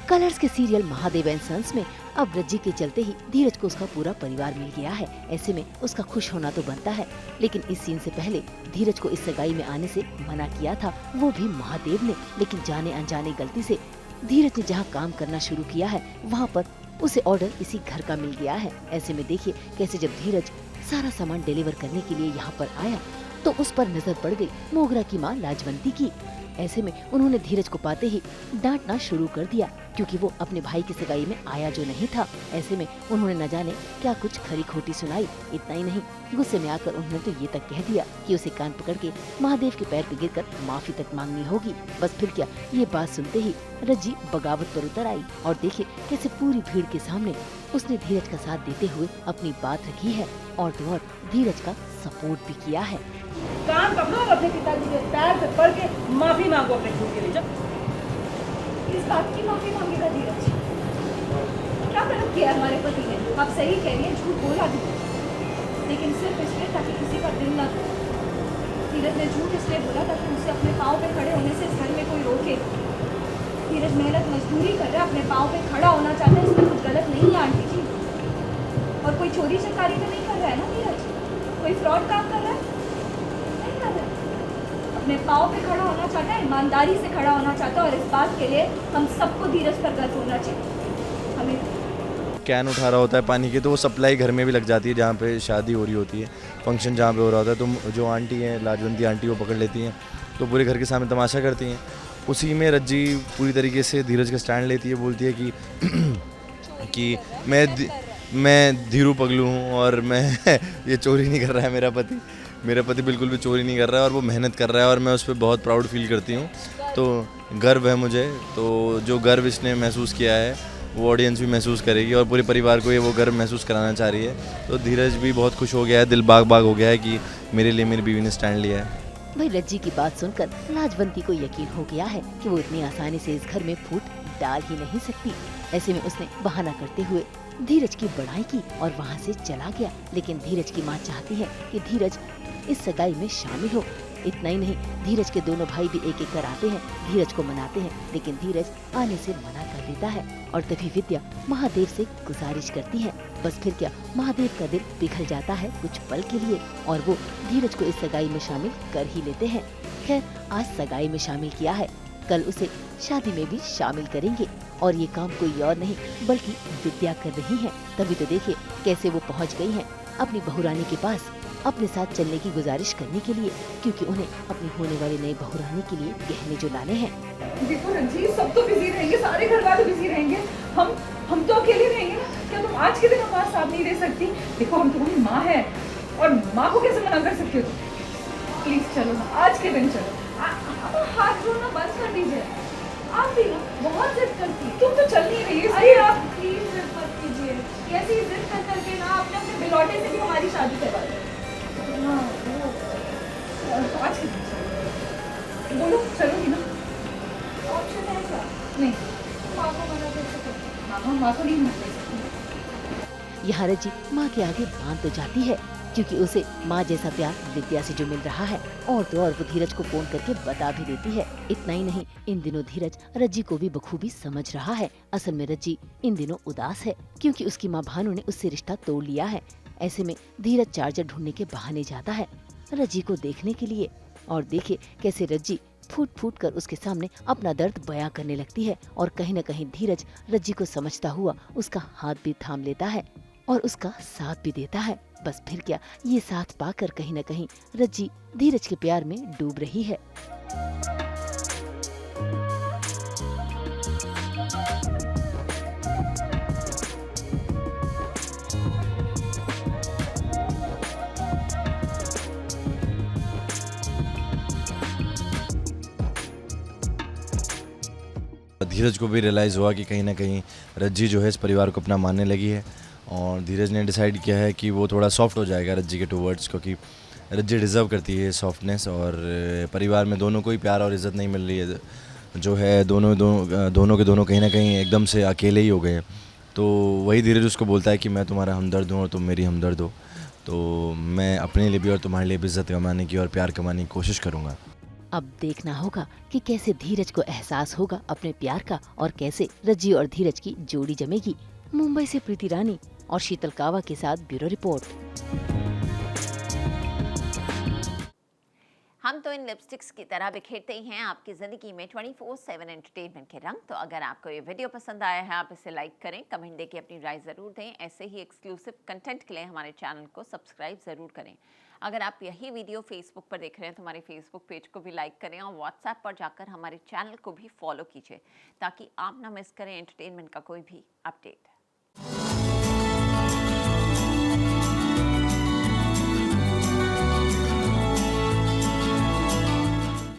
Colours के serial Mahadev and sons में अब रज्जी के चलते ही धीरज को उसका पूरा परिवार मिल गया है। ऐसे में उसका खुश होना तो बनता है, लेकिन इस सीन से पहले धीरज को इस सगाई में आने से मना किया था, वो भी महादेव ने। लेकिन जाने अनजाने गलती से धीरज ने जहाँ काम करना शुरू किया है वहाँ पर उसे ऑर्डर इसी घर का मिल गया है। ऐसे में देखिए कैसे जब धीरज सारा सामान डिलीवर करने के लिए यहाँ पर आया तो उस पर नजर पड़ गई मोगरा की माँ लाजवंती की। ऐसे में उन्होंने धीरज को पाते ही डांटना शुरू कर दिया, क्योंकि वो अपने भाई की सगाई में आया जो नहीं था। ऐसे में उन्होंने न जाने क्या कुछ खरी खोटी सुनाई। इतना ही नहीं, गुस्से में आकर उन्होंने तो ये तक कह दिया कि उसे कान पकड़ के महादेव के पैर पे गिरकर माफी तक मांगनी होगी। बस फिर क्या, ये बात सुनते ही रज्जी बगावत पर उतर आई और देखिए कैसे पूरी भीड़ के सामने उसने धीरज का साथ देते हुए अपनी बात रखी है और तो और धीरज का सपोर्ट भी किया है। कान पकड़ो और अपने पिताजी के पैर से पड़ के माफी मांगो अपने झूठ के लिए। जब इस बात की माफी मांगेगा धीरज? क्या गलत किया हमारे पति ने? आप सही कह रही हैं, झूठ बोला भी, लेकिन सिर्फ इसलिए ताकि किसी का दिल न दुखे। धीरज ने झूठ इसलिए बोला ताकि उसे अपने पाँव पे खड़े होने से इस घर में कोई रोके। धीरज मेहनत मजदूरी कर रहा है, अपने पाँव पे खड़ा होना चाहता है, इसमें कुछ गलत नहीं है आंटी जी। और कोई चोरी चकारी तो नहीं कर रहा है ना धीरज? कोई फ्रॉड काम कर रहा है? नहीं कर रहा है। अपने पाँव पे खड़ा होना चाहता है, ईमानदारी से खड़ा होना चाहता है, और इस बात के लिए हम सबको धीरज पर गर्व होना चाहिए। हमें कैन उठा रहा होता है पानी की, तो वो सप्लाई घर में भी लग जाती है जहाँ पे शादी हो रही होती है, फंक्शन जहाँ पे हो रहा होता है, तो जो आंटी हैं लाजवंती आंटी वो पकड़ लेती हैं, तो पूरे घर के सामने तमाशा करती हैं। उसी में रज्जी पूरी तरीके से धीरज का स्टैंड लेती है, बोलती है कि मैं धीरू पगलू हूँ और मैं ये चोरी नहीं कर रहा है, मेरा पति बिल्कुल भी चोरी नहीं कर रहा है और वो मेहनत कर रहा है और मैं उस पर बहुत प्राउड फील करती हूँ। तो गर्व है मुझे, तो जो गर्व इसने महसूस किया है वो ऑडियंस भी महसूस करेगी और पूरे परिवार को ये वो गर्व महसूस कराना चाह रही है। तो धीरज भी बहुत खुश हो गया है, दिल बाग बाग हो गया है कि मेरे लिए मेरी बीवी ने स्टैंड लिया है। भाई रज्जी की बात सुनकर लाजवंती को यकीन हो गया है कि वो इतनी आसानी से इस घर में फूट डाल ही नहीं सकती। ऐसे में उसने बहाना करते हुए धीरज की बड़ाई की और वहाँ से चला गया। लेकिन धीरज की माँ चाहती है कि धीरज इस सगाई में शामिल हो। इतना ही नहीं, धीरज के दोनों भाई भी एक एक कर आते हैं, धीरज को मनाते हैं, लेकिन धीरज आने से मना कर देता है। और तभी विद्या महादेव से गुजारिश करती है। बस फिर क्या, महादेव का दिल पिघल जाता है कुछ पल के लिए और वो धीरज को इस सगाई में शामिल कर ही लेते हैं। खैर, आज सगाई में शामिल किया है, कल उसे शादी में भी शामिल करेंगे और ये काम कोई और नहीं बल्कि विद्या कर रही है। तभी तो देखिए कैसे वो पहुंच गई हैं अपनी बहुरानी के पास अपने साथ चलने की गुजारिश करने के लिए, क्योंकि उन्हें अपनी होने वाली नई बहुरानी के लिए गहने जो लाने हैं। देखो रंजीत, सब तो बिजी रहेंगे, सारे घर वाले बिजी रहेंगे, हम तो अकेले रहेंगे ना। क्या तुम आज के दिन हमारा साथ नहीं दे सकती? देखो हम तुम्हारी माँ है और माँ को कैसे मना कर सकती हो? प्लीज चलो ना, आज के दिन चलो। हाथ जोड़ना बंद कर दीजिए। आप भी ना बहुत जिद करती। तुम तो चल नहीं रही है, अरे आप प्लीज जिद मत कीजिए। कैसी जिद कर करके ना आपने अपने बिलौटे से भी हमारी शादी करवा दी। हाँ, तो आज के दिन चलो। बोलो, चलोगी ना? ऑप्शन है क्या? नहीं, माँ को मना कर सकते। माँ को नहीं मान सकती। यहाँ रज्जी माँ के आगे मान तो जाती है, क्योंकि उसे माँ जैसा प्यार विद्या से जो मिल रहा है और तो और वो धीरज को फोन करके बता भी देती है। इतना ही नहीं, इन दिनों धीरज रज्जी को भी बखूबी समझ रहा है। असल में रज्जी इन दिनों उदास है क्योंकि उसकी माँ भानु ने उससे रिश्ता तोड़ लिया है। ऐसे में धीरज चार्जर ढूंढने के बहाने जाता है रज्जी को देखने के लिए और देखे कैसे रज्जी फूट फूट कर उसके सामने अपना दर्द बयां करने लगती है और कहीं न कहीं धीरज रज्जी को समझता हुआ उसका हाथ भी थाम लेता है और उसका साथ भी देता है। बस फिर क्या, ये साथ पाकर कहीं न कहीं रज्जी धीरज के प्यार में डूब रही है। धीरज को भी रियलाइज़ हुआ कि कहीं ना कहीं रज्जी जो है इस परिवार को अपना मानने लगी है और धीरज ने डिसाइड किया है कि वो थोड़ा सॉफ्ट हो जाएगा रज्जी के टूवर्ड्स, क्योंकि रज्जी डिज़र्व करती है सॉफ्टनेस और परिवार में दोनों को ही प्यार और इज़्ज़त नहीं मिल रही है जो है। दोनों के दोनों कहीं ना कहीं एकदम से अकेले ही हो गए हैं। तो वही धीरज उसको बोलता है कि मैं तुम्हारा हमदर्द हूँ और तुम मेरी हमदर्द हो, तो मैं अपने लिए भी और तुम्हारे लिए भी इज़्ज़त कमाने की और प्यार कमाने की कोशिश करूँगा। अब देखना होगा कि कैसे धीरज को एहसास होगा अपने प्यार का और कैसे रज्जी और धीरज की जोड़ी जमेगी। मुंबई से प्रीति रानी और शीतल कावा के साथ ब्यूरो रिपोर्ट। हम तो इन लिपस्टिक्स की तरह बिखेरते ही हैं आपकी ज़िंदगी में 24/7 एंटरटेनमेंट के रंग। तो अगर आपको ये वीडियो पसंद आया है, आप इसे लाइक करें, कमेंट देके अपनी राय ज़रूर दें। ऐसे ही एक्सक्लूसिव कंटेंट के लिए हमारे चैनल को सब्सक्राइब ज़रूर करें। अगर आप यही वीडियो फेसबुक पर देख रहे हैं तो हमारे फेसबुक पेज को भी लाइक करें और व्हाट्सएप पर जाकर हमारे चैनल को भी फॉलो कीजिए ताकि आप ना मिस करें एंटरटेनमेंट का कोई भी अपडेट।